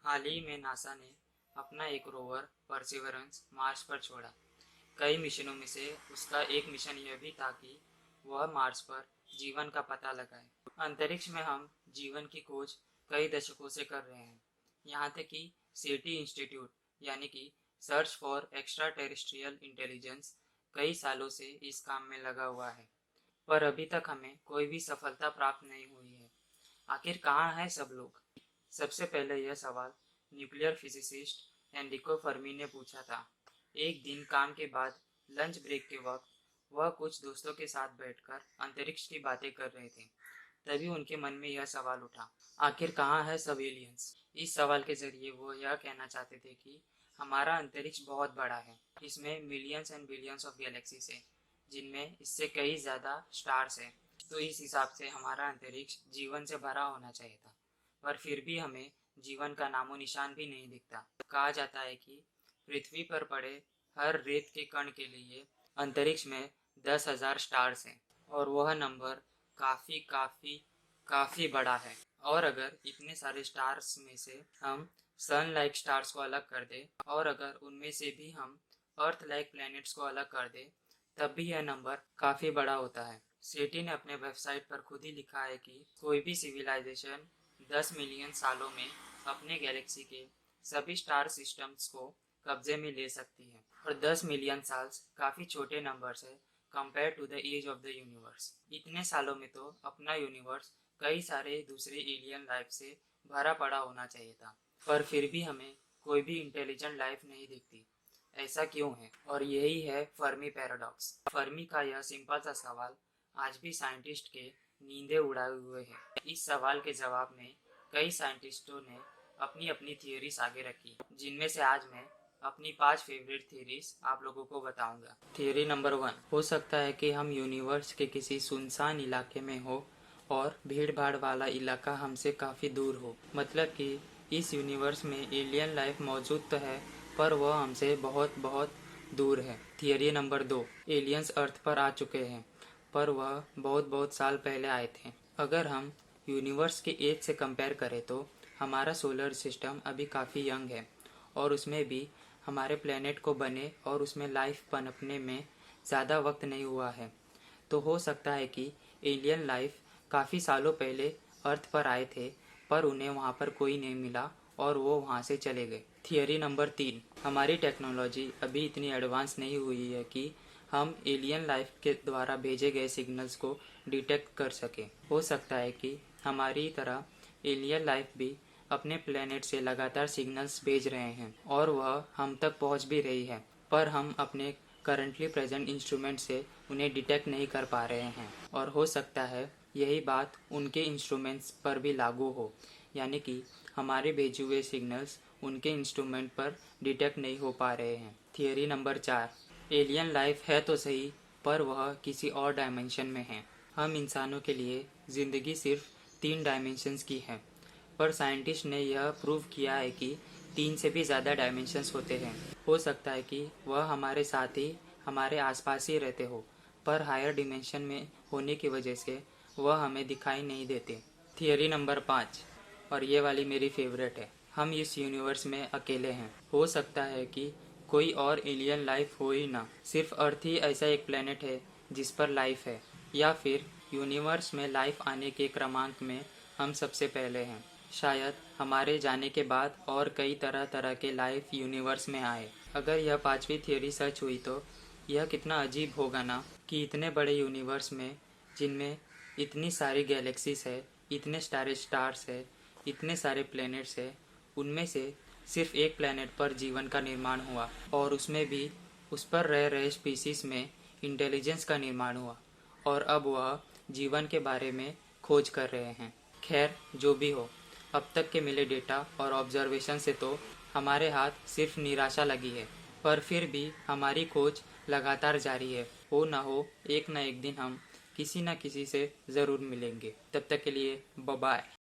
हाल ही में नासा ने अपना एक रोवर परसिवरेंस मार्स पर छोड़ा। कई मिशनों में से उसका एक मिशन यह भी था कि वह मार्स पर जीवन का पता लगाए। अंतरिक्ष में हम जीवन की खोज कई दशकों से कर रहे हैं। यहाँ तक कि सेटी इंस्टीट्यूट यानी कि search for extra terrestrial intelligence कई सालों से इस काम में लगा हुआ है, पर अभी तक हमें कोई भी सफलता प्राप्त नहीं हुई है। आखिर कहाँ है सब लोग? सबसे पहले यह सवाल न्यूक्लियर फिजिसिस्ट एनरिको फर्मी ने पूछा था। एक दिन काम के बाद लंच ब्रेक के वक्त वह कुछ दोस्तों के साथ बैठकर अंतरिक्ष की बातें कर रहे थे। तभी उनके मन में यह सवाल उठा, आखिर कहाँ है सब एलियंस? इस सवाल के जरिए वो यह कहना चाहते थे कि हमारा अंतरिक्ष बहुत बड़ा है। इसमें millions and billions of galaxies है, जिनमें इससे कई ज़्यादा स्टार्स हैं। तो इस हिसाब से हमारा अंतरिक्ष जीवन से भरा होना चाहिए था, पर फिर भी हमें जीवन का नामो निशान भी नहीं दिखता। कहा जाता है कि पृथ्वी पर पड़े हर रेत के कण के लिए अंतरिक्ष में 10,000 स्टार्स हैं, और वह नंबर काफ़ी काफ़ी काफ़ी बड़ा है। और अगर इतने सारे स्टार्स में से हम सन लाइक स्टार्स को अलग कर दे, और अगर उनमें से भी हम अर्थ लाइक प्लैनेट्स को अलग कर दे, तब भी यह नंबर काफ़ी बड़ा होता है। सेटी ने अपने वेबसाइट पर खुद ही लिखा है कि कोई भी सिविलाइजेशन 10 मिलियन सालों में अपने गैलेक्सी के सभी स्टार सिस्टम्स को कब्जे में ले सकती है, और 10 मिलियन साल्स काफ़ी छोटे नंबर्स है compare to the age of the universe. इतने सालों में तो अपना यूनिवर्स कई सारे दूसरे एलियन लाइफ से भरा पड़ा होना चाहिए था, पर फिर भी हमें कोई भी इंटेलिजेंट लाइफ नहीं दिखती। ऐसा क्यों है? और यही है फर्मी पैराडॉक्स। फर्मी का यह सिंपल सा सवाल आज भी साइंटिस्ट के नींदे उड़ाए हुए है। इस सवाल के जवाब में कई साइंटिस्टों ने अपनी अपनी थियोरीज आगे रखी, जिनमें से आज मैं अपनी 5 फेवरेट थियोरीज आप लोगों को बताऊंगा। थियोरी नंबर 1, हो सकता है कि हम यूनिवर्स के किसी सुनसान इलाके में हो और भीड़ भाड़ वाला इलाका हमसे काफ़ी दूर हो। मतलब कि इस यूनिवर्स में एलियन लाइफ मौजूद तो है, पर वह हमसे बहुत बहुत दूर है। थियरी नंबर 2, एलियंस अर्थ पर आ चुके हैं, पर वह बहुत बहुत साल पहले आए थे। अगर हम यूनिवर्स के एज से कंपेयर करें तो हमारा सोलर सिस्टम अभी काफ़ी यंग है, और उसमें भी हमारे प्लेनेट को बने और उसमें लाइफ पनपने में ज़्यादा वक्त नहीं हुआ है। तो हो सकता है कि एलियन लाइफ काफ़ी सालों पहले अर्थ पर आए थे, पर उन्हें वहाँ पर कोई नहीं मिला और वो वहाँ से चले गए। थियरी नंबर 3, हमारी टेक्नोलॉजी अभी इतनी एडवांस नहीं हुई है कि हम एलियन लाइफ के द्वारा भेजे गए सिग्नल्स को डिटेक्ट कर सकें। हो सकता है कि हमारी तरह एलियन लाइफ भी अपने प्लेनेट से लगातार सिग्नल्स भेज रहे हैं और वह हम तक पहुंच भी रही है, पर हम अपने करंटली प्रेजेंट इंस्ट्रूमेंट से उन्हें डिटेक्ट नहीं कर पा रहे हैं। और हो सकता है यही बात उनके इंस्ट्रूमेंट्स पर भी लागू हो, यानी कि हमारे भेजे हुए सिग्नल्स उनके इंस्ट्रूमेंट पर डिटेक्ट नहीं हो पा रहे हैं। थियरी नंबर 4, एलियन लाइफ है तो सही, पर वह किसी और डायमेंशन में है। हम इंसानों के लिए ज़िंदगी सिर्फ 3 डायमेंशंस की है, पर साइंटिस्ट ने यह प्रूव किया है कि 3 से भी ज़्यादा डायमेंशंस होते हैं। हो सकता है कि वह हमारे साथ ही हमारे आसपास ही रहते हो, पर हायर डिमेंशन में होने की वजह से वह हमें दिखाई नहीं देते। थियरी नंबर 5, और ये वाली मेरी फेवरेट है, हम इस यूनिवर्स में अकेले हैं। हो सकता है कि कोई और एलियन लाइफ हो ही ना, सिर्फ अर्थ ही ऐसा एक प्लेनेट है जिस पर लाइफ है, या फिर यूनिवर्स में लाइफ आने के क्रमांक में हम सबसे पहले हैं। शायद हमारे जाने के बाद और कई तरह तरह के लाइफ यूनिवर्स में आए। अगर यह 5वीं थियोरी सच हुई तो यह कितना अजीब होगा ना, कि इतने बड़े यूनिवर्स में, जिनमें इतनी सारी गैलेक्सीज है, इतने सारे स्टार्स है, इतने सारे प्लैनेट्स है, उनमें से सिर्फ एक प्लैनेट पर जीवन का निर्माण हुआ, और उसमें भी उस पर रह रहे स्पीसीज में इंटेलिजेंस का निर्माण हुआ, और अब वह जीवन के बारे में खोज कर रहे हैं। खैर, जो भी हो, अब तक के मिले डेटा और ऑब्जर्वेशन से तो हमारे हाथ सिर्फ निराशा लगी है, पर फिर भी हमारी खोज लगातार जारी है। हो ना एक दिन हम किसी न किसी से ज़रूर मिलेंगे। तब तक के लिए बाय बाय।